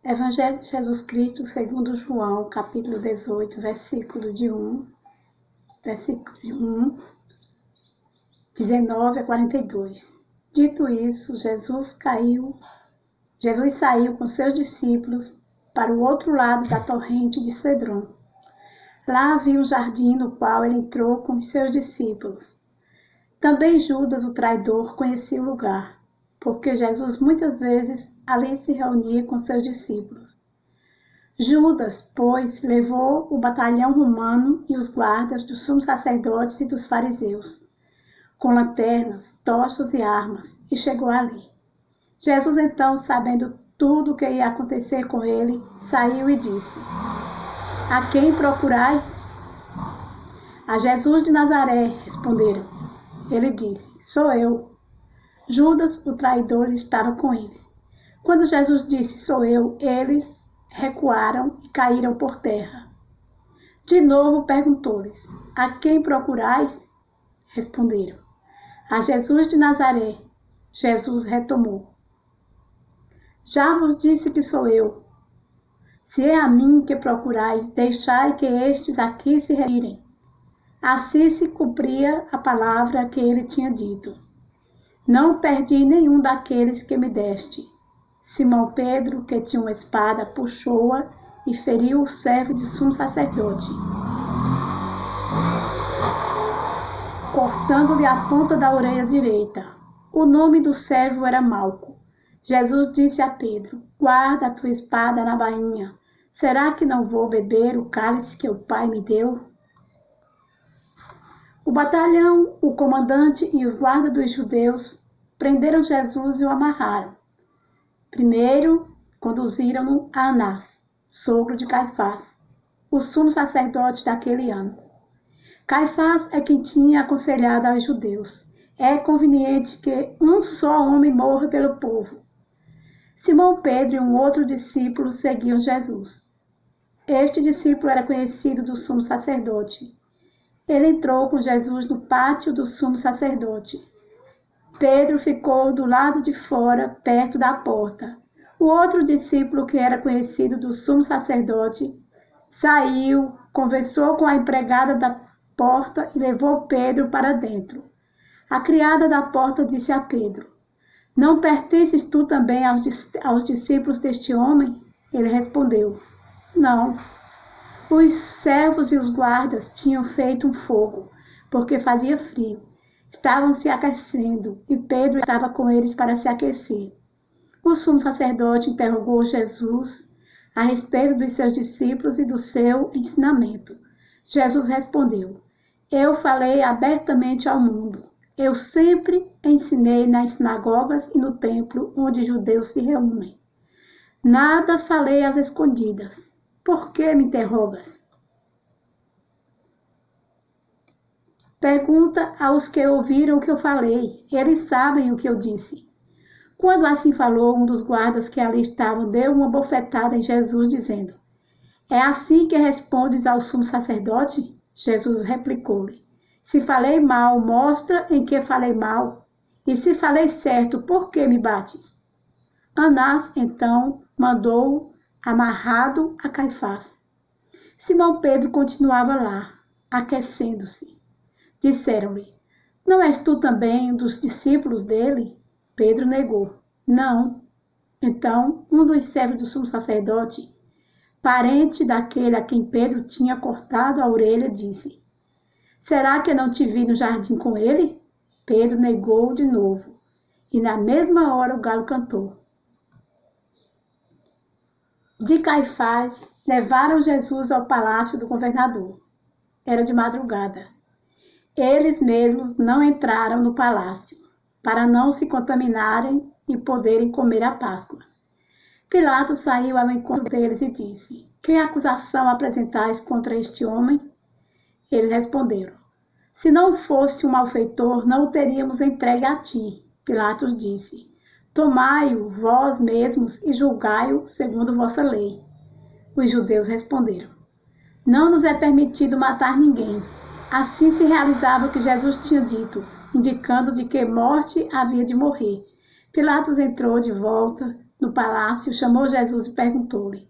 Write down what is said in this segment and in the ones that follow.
Evangelho de Jesus Cristo segundo João, capítulo 18, versículo 19 a 42. Dito isso, Jesus saiu com seus discípulos para o outro lado da torrente de Cedron. Lá havia um jardim no qual ele entrou com os seus discípulos. Também Judas, o traidor, conhecia o lugar, porque Jesus muitas vezes ali se reunia com seus discípulos. Judas, pois, levou o batalhão romano e os guardas dos sumos sacerdotes e dos fariseus, com lanternas, tochas e armas, e chegou ali. Jesus, então, sabendo tudo o que ia acontecer com ele, saiu e disse: A quem procurais? A Jesus de Nazaré, responderam. Ele disse: Sou eu. Judas, o traidor, estava com eles. Quando Jesus disse: Sou eu, eles recuaram e caíram por terra. De novo perguntou-lhes: A quem procurais? Responderam: A Jesus de Nazaré. Jesus retomou: Já vos disse que sou eu. Se é a mim que procurais, deixai que estes aqui se retirem. Assim se cumpria a palavra que ele tinha dito: Não perdi nenhum daqueles que me deste. Simão Pedro, que tinha uma espada, puxou-a e feriu o servo de sumo sacerdote, cortando-lhe a ponta da orelha direita. O nome do servo era Malco. Jesus disse a Pedro: Guarda a tua espada na bainha. Será que não vou beber o cálice que o Pai me deu? O batalhão, o comandante e os guardas dos judeus prenderam Jesus e o amarraram. Primeiro, conduziram-no a Anás, sogro de Caifás, o sumo sacerdote daquele ano. Caifás é quem tinha aconselhado aos judeus: É conveniente que um só homem morra pelo povo. Simão Pedro e um outro discípulo seguiam Jesus. Este discípulo era conhecido do sumo sacerdote. Ele entrou com Jesus no pátio do sumo sacerdote. Pedro ficou do lado de fora, perto da porta. O outro discípulo, que era conhecido do sumo sacerdote, saiu, conversou com a empregada da porta e levou Pedro para dentro. A criada da porta disse a Pedro: Não pertences tu também aos discípulos deste homem? Ele respondeu: Não. Os servos e os guardas tinham feito um fogo, porque fazia frio. Estavam se aquecendo, e Pedro estava com eles para se aquecer. O sumo sacerdote interrogou Jesus a respeito dos seus discípulos e do seu ensinamento. Jesus respondeu: Eu falei abertamente ao mundo. Eu sempre ensinei nas sinagogas e no templo onde os judeus se reúnem. Nada falei às escondidas. Por que me interrogas? Pergunta aos que ouviram o que eu falei. Eles sabem o que eu disse. Quando assim falou, um dos guardas que ali estavam deu uma bofetada em Jesus, dizendo: É assim que respondes ao sumo sacerdote? Jesus replicou-lhe: Se falei mal, mostra em que falei mal. E se falei certo, por que me bates? Anás, então, mandou amarrado a Caifás. Simão Pedro continuava lá, aquecendo-se. Disseram-lhe: Não és tu também um dos discípulos dele? Pedro negou: Não. Então, um dos servos do sumo sacerdote, parente daquele a quem Pedro tinha cortado a orelha, disse: Será que eu não te vi no jardim com ele? Pedro negou de novo, e na mesma hora o galo cantou. De Caifás, levaram Jesus ao palácio do governador. Era de madrugada. Eles mesmos não entraram no palácio, para não se contaminarem e poderem comer a Páscoa. Pilatos saiu ao encontro deles e disse: Que acusação apresentais contra este homem? Eles responderam: Se não fosse um malfeitor, não o teríamos entregue a ti. Pilatos disse: Tomai-o vós mesmos e julgai-o segundo vossa lei. Os judeus responderam: Não nos é permitido matar ninguém. Assim se realizava o que Jesus tinha dito, indicando de que morte havia de morrer. Pilatos entrou de volta, no palácio, chamou Jesus e perguntou-lhe: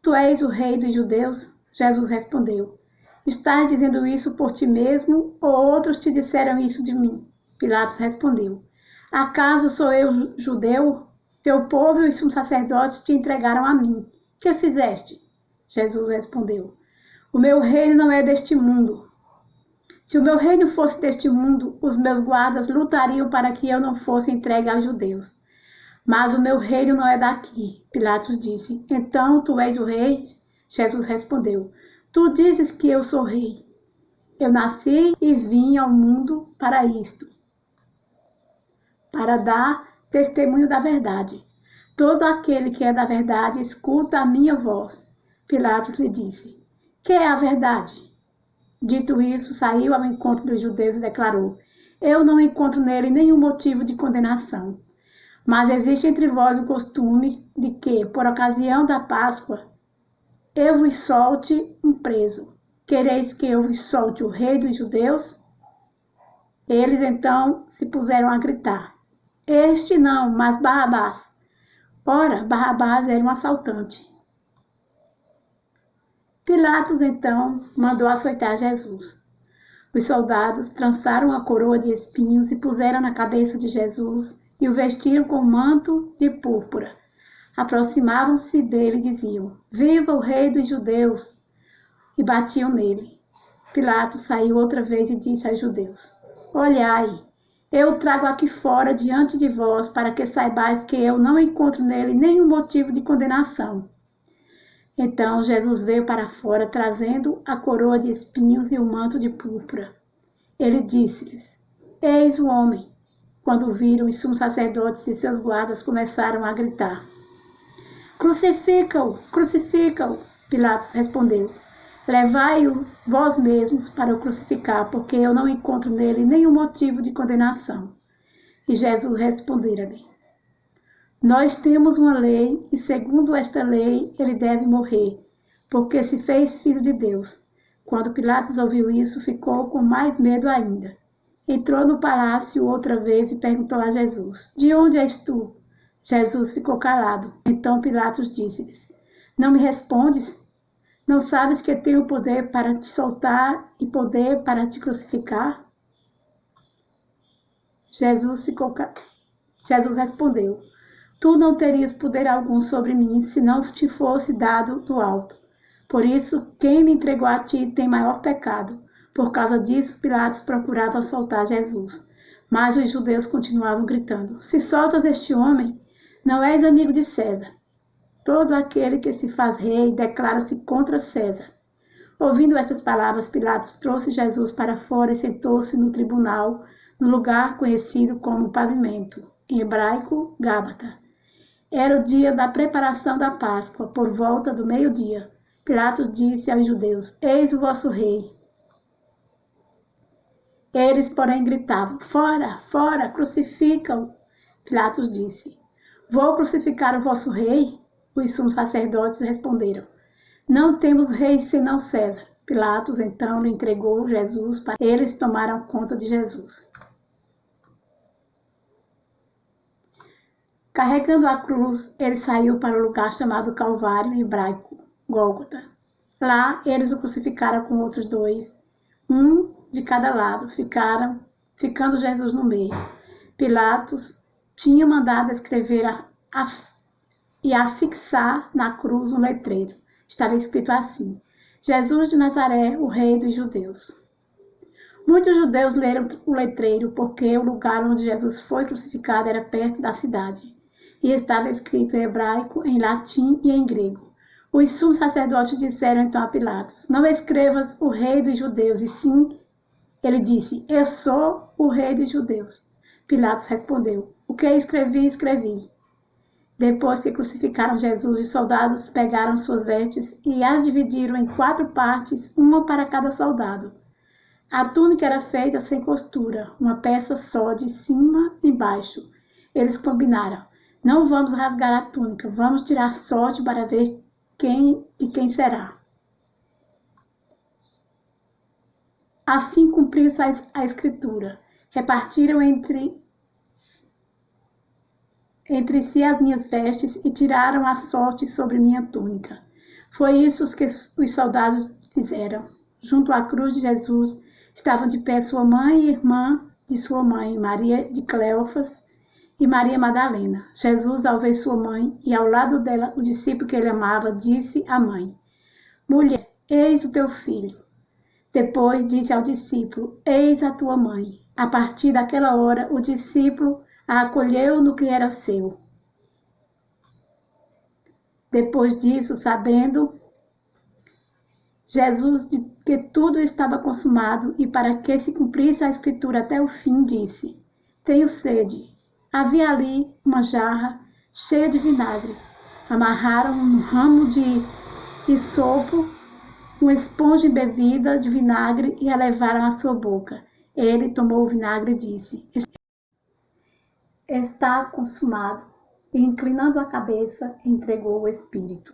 Tu és o rei dos judeus? Jesus respondeu: Estás dizendo isso por ti mesmo ou outros te disseram isso de mim? Pilatos respondeu: Acaso sou eu judeu? Teu povo e os sumos sacerdotes te entregaram a mim. Que fizeste? Jesus respondeu: O meu reino não é deste mundo. Se o meu reino fosse deste mundo, os meus guardas lutariam para que eu não fosse entregue aos judeus. Mas o meu reino não é daqui. Pilatos disse: Então tu és o rei? Jesus respondeu: Tu dizes que eu sou rei. Eu nasci e vim ao mundo para isto, para dar testemunho da verdade. Todo aquele que é da verdade escuta a minha voz. Pilatos lhe disse: Que é a verdade? Dito isso, saiu ao encontro dos judeus e declarou: Eu não encontro nele nenhum motivo de condenação. Mas existe entre vós o costume de que, por ocasião da Páscoa, eu vos solte um preso. Quereis que eu vos solte o rei dos judeus? Eles então se puseram a gritar: Este não, mas Barrabás. Ora, Barrabás era um assaltante. Pilatos então mandou açoitar Jesus. Os soldados trançaram a coroa de espinhos e puseram na cabeça de Jesus e o vestiram com um manto de púrpura. Aproximavam-se dele e diziam: Viva o rei dos judeus! E batiam nele. Pilatos saiu outra vez e disse aos judeus: Olhai, eu o trago aqui fora diante de vós, para que saibais que eu não encontro nele nenhum motivo de condenação. Então Jesus veio para fora, trazendo a coroa de espinhos e o manto de púrpura. Ele disse-lhes: Eis o homem. Quando viram, os sumos sacerdotes e seus guardas começaram a gritar: Crucifica-o! Crucifica-o! Pilatos respondeu: Levai-o vós mesmos para o crucificar, porque eu não encontro nele nenhum motivo de condenação. E Jesus respondeu-lhe: Nós temos uma lei, e segundo esta lei ele deve morrer, porque se fez filho de Deus. Quando Pilatos ouviu isso, ficou com mais medo ainda. Entrou no palácio outra vez e perguntou a Jesus: De onde és tu? Jesus ficou calado. Então Pilatos disse-lhes: Não me respondes? Não sabes que tenho poder para te soltar e poder para te crucificar? Jesus respondeu: Tu não terias poder algum sobre mim se não te fosse dado do alto. Por isso, quem me entregou a ti tem maior pecado. Por causa disso, Pilatos procurava soltar Jesus. Mas os judeus continuavam gritando: Se soltas este homem, não és amigo de César. Todo aquele que se faz rei declara-se contra César. Ouvindo estas palavras, Pilatos trouxe Jesus para fora e sentou-se no tribunal, no lugar conhecido como Pavimento, em hebraico, Gábata. Era o dia da preparação da Páscoa, por volta do meio-dia. Pilatos disse aos judeus: Eis o vosso rei. Eles, porém, gritavam: Fora, fora, crucifica-o. Pilatos disse: Vou crucificar o vosso rei? Os sumos sacerdotes responderam: Não temos rei senão César. Pilatos então lhe entregou Jesus para eles tomaram conta de Jesus. Carregando a cruz, ele saiu para o lugar chamado Calvário, em hebraico, Gólgota. Lá eles o crucificaram com outros dois, um de cada lado, ficando Jesus no meio. Pilatos tinha mandado escrever e afixar na cruz um letreiro. Estava escrito assim: Jesus de Nazaré, o rei dos judeus. Muitos judeus leram o letreiro porque o lugar onde Jesus foi crucificado era perto da cidade. E estava escrito em hebraico, em latim e em grego. Os sumos sacerdotes disseram então a Pilatos: Não escrevas o rei dos judeus, e sim, ele disse: Eu sou o rei dos judeus. Pilatos respondeu: O que escrevi, escrevi. Depois que crucificaram Jesus, os soldados pegaram suas vestes e as dividiram em 4 partes, uma para cada soldado. A túnica era feita sem costura, uma peça só de cima e baixo. Eles combinaram: Não vamos rasgar a túnica, vamos tirar sorte para ver de quem será. Assim cumpriu-se a escritura. Repartiram entre si as minhas vestes e tiraram a sorte sobre minha túnica. Foi isso que os soldados fizeram. Junto à cruz de Jesus estavam de pé sua mãe e irmã de sua mãe, Maria de Cleofas e Maria Madalena. Jesus, ao ver sua mãe e ao lado dela o discípulo que ele amava, disse à mãe: Mulher, eis o teu filho. Depois disse ao discípulo: Eis a tua mãe. A partir daquela hora, o discípulo a acolheu no que era seu. Depois disso, sabendo Jesus de que tudo estava consumado e para que se cumprisse a escritura até o fim, disse: Tenho sede. Havia ali uma jarra cheia de vinagre. Amarraram um ramo de hisopo, uma esponja embebida de vinagre e a levaram à sua boca. Ele tomou o vinagre e disse: Está consumado. E inclinando a cabeça, entregou o espírito.